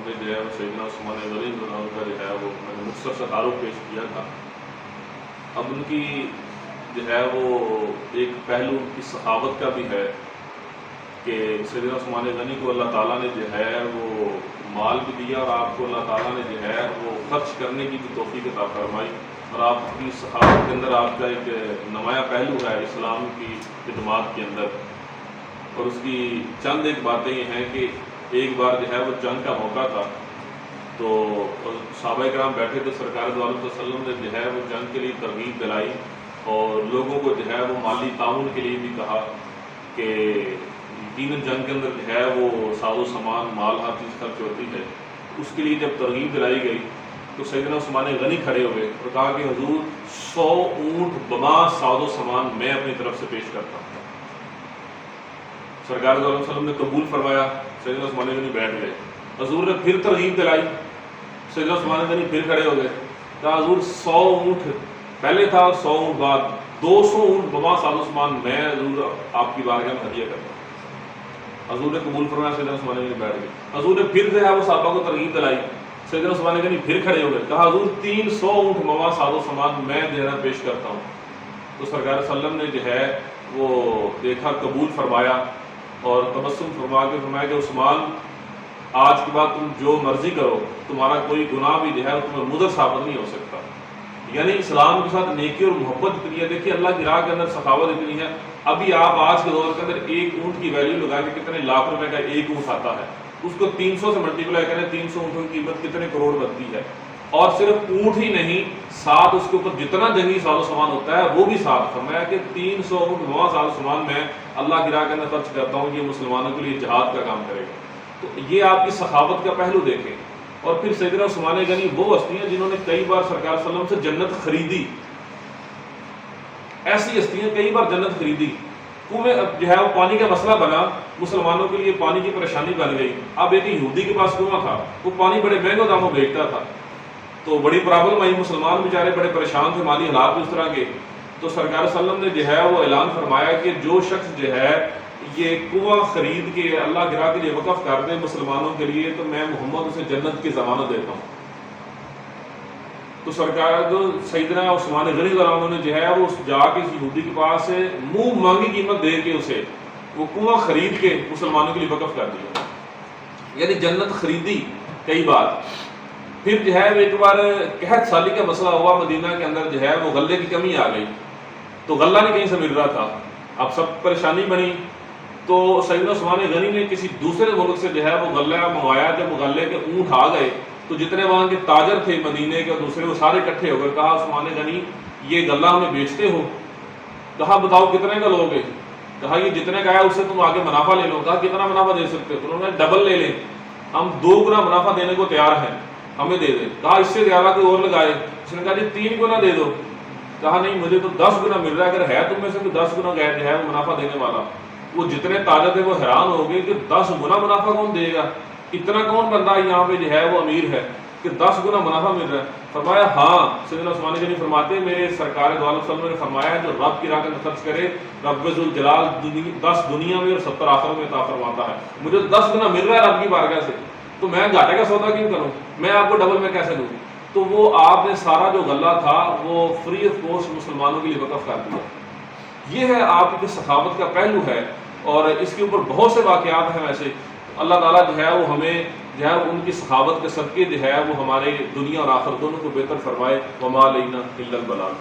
نے جو ہے وہ سیدنا عثمان غنی رضی اللہ عنہ کا جو ہے وہ میں نے مختصر سا تعارف پیش کیا تھا۔ اب ان کی جو ہے وہ ایک پہلو ان کی سخاوت کا بھی ہے کہ سیدنا عثمان غنی کو اللہ تعالیٰ نے جو ہے وہ مال بھی دیا، اور آپ کو اللہ تعالیٰ نے جو ہے وہ خرچ کرنے کی بھی توفیق عطا فرمائی، اور آپ کی سخاوت کے اندر آپ کا ایک نمایاں پہلو ہے اسلام کی خدمات کے اندر۔ اور اس کی چند ایک باتیں یہ ہیں کہ ایک بار جو ہے وہ جنگ کا موقع تھا، تو صحابہ کرام بیٹھے تھے، سرکار دو عالم صلی اللہ علیہ وسلم نے جو ہے وہ جنگ کے لیے ترغیب دلائی اور لوگوں کو جو ہے وہ مالی تعاون کے لیے بھی کہا کہ یقیناً جنگ کے اندر جو ہے وہ ساز و سامان مال ہر چیز خرچ ہوتی ہے۔ اس کے لیے جب ترغیب دلائی گئی تو سیدنا عثمان غنی کھڑے ہوئے اور کہا کہ حضور 100 اونٹ بما ساز و سامان میں اپنی طرف سے پیش کرتا ہوں۔ سرکار صلی اللہ علیہ وسلم نے قبول فرمایا، سیدنا عثمان غنی بیٹھ گئے۔ حضور نے پھر ترغیب دلائی، سیدنا عثمان غنی پھر کھڑے ہو گئے، کہا حضور 100 اونٹ پہلے تھا اور 100 اونٹ بعد، 200 اونٹ بما ساز و سامان میں حضور آپ کی بارگاہ میں ہدیہ کرتا ہوں۔ حضور نے قبول فرمایا، سیدنا عثمان غنی بیٹھ گئے۔ حضور نے پھر جو ہے وہ صحابہ کو ترغیب دلائی، سیدنا عثمان غنی پھر کھڑے ہو گئے، کہا حضور 300 اونٹ بما ساز و سامان میں جو ہے پیش کرتا ہوں۔ تو سرکار صلی اللہ علیہ وسلم نے جو ہے وہ دیکھا، قبول فرمایا اور تبسم فرما کے فرمایا کہ عثمان آج کے بعد تم جو مرضی کرو، تمہارا کوئی گناہ بھی جو ہے تمہیں مضر ثابت نہیں ہو سکتا۔ یعنی اسلام کے ساتھ نیکی اور محبت اتنی ہے، دیکھیے اللہ کی راہ کے اندر سخاوت اتنی ہے۔ ابھی آپ آج کے دور کے اندر ایک اونٹ کی ویلیو لگا کے کتنے لاکھ روپے کا ایک اونٹ آتا ہے، اس کو 300 سے ملٹیپلائی کریں، 300 اونٹوں کی قیمت کتنے کروڑ بنتی ہے۔ اور صرف اونٹ ہی نہیں، ساتھ اس کے اوپر جتنا جنگی ساز و سامان ہوتا ہے وہ بھی ساتھ۔ فرمایا کہ 300 اونٹ بما ساز و سامان میں اللہ کی راہ کے اندر خرچ کرتا ہوں، یہ مسلمانوں کے لیے جہاد کا کام کرے گا۔ تو یہ آپ کی سخاوت کا پہلو دیکھیں۔ اور پھر سیدنا عثمان غنی وہ ہستیاں جنہوں نے کئی بار سرکار صلی اللہ علیہ وسلم سے جنت خریدی، ایسی ہستیاں کئی بار جنت خریدی۔ کنویں جو ہے وہ پانی کا مسئلہ بنا، مسلمانوں کے لیے پانی کی پریشانی بن گئی۔ اب ایک یہودی کے پاس کنواں تھا، وہ پانی بڑے مہنگے داموں بیچتا تھا، تو بڑی پرابلم آئی، مسلمان بیچارے بڑے پریشان تھے، مالی حالات بھی اس طرح کے۔ تو سرکار صلی اللہ علیہ وسلم نے جو ہے وہ اعلان فرمایا کہ جو شخص جو ہے یہ کنواں خرید کے اللہ کی راہ کے لیے وقف کر دے مسلمانوں کے لیے، تو میں محمد اسے جنت کی ضمانت دیتا ہوں۔ تو سرکار سیدنا عثمان غنی رضی اللہ عنہ نے جو ہے وہ جا کے اس یہودی کے پاس منہ مانگی قیمت دے کے اسے وہ کنواں خرید کے مسلمانوں کے لیے وقف کر دیا، یعنی جنت خریدی کئی بار۔ پھر جو ہے ایک بار قحط سالی کا مسئلہ ہوا، مدینہ کے اندر جو ہے وہ غلے کی کمی آ گئی، تو غلہ نہیں کہیں سے مل رہا تھا، اب سب پریشانی بنی۔ تو سیدنا عثمان غنی نے کسی دوسرے ملک سے جو ہے وہ غلہ منگوایا، جب غلے کے اونٹ آ گئے تو جتنے وہاں کے تاجر تھے مدینے کے اور دوسرے، وہ سارے اکٹھے ہو گئے، کہا عثمان غنی یہ غلہ ہمیں بیچتے ہو؟ کہا بتاؤ کتنے کا لوگے؟ کہا یہ جتنے کا ہے اس سے تم آگے منافع لے لو۔ کہا کتنا منافع دے سکتے ہو؟ انہوں نے ڈبل لے لیں، ہم 2 گنا منافع دینے کو تیار ہیں، ہمیں دے دیں۔ کہا اس سے زیادہ کوئی اور لگائے؟ اس نے کہا جی 3 گنا دے دو۔ کہا نہیں مجھے تو 10 گنا مل رہا ہے، اگر ہے تم میں سے کوئی 10 گنا جو ہے وہ منافع دینے والا۔ وہ جتنے تاجر تھے وہ حیران ہو گئے کہ 10 گنا منافع کون دے گا، اتنا کون بندہ یہاں پہ جو ہے وہ امیر ہے کہ 10 گنا منافع مل رہا ہے؟ فرمایا ہاں، سیدنا عثمان غنی فرماتے میرے سرکار دو عالم صلی اللہ علیہ وسلم نے فرمایا جو رب کی راہ میں خرچ کرے رب ذوالجلال 10 دنیا میں اور 70 آخرت میں عطا فرماتا ہے۔ مجھے 10 گنا مل رہا ہے رب کی بارگاہ سے، تو میں گھاٹے کا سودا کیوں کروں، میں آپ کو ڈبل میں کیسے دوں؟ تو وہ آپ نے سارا جو غلہ تھا وہ فری آف کاسٹ مسلمانوں کے لیے وقف کر دیا۔ یہ ہے آپ کی سخاوت کا پہلو ہے، اور اس کے اوپر بہت سے واقعات ہیں۔ ویسے اللہ تعالیٰ جو ہے وہ ہمیں جو ہے ان کی سخاوت کے صدقے جو ہے وہ ہمارے دنیا اور آخرت دونوں کو بہتر فرمائے۔ وما علینا الا البلاغ۔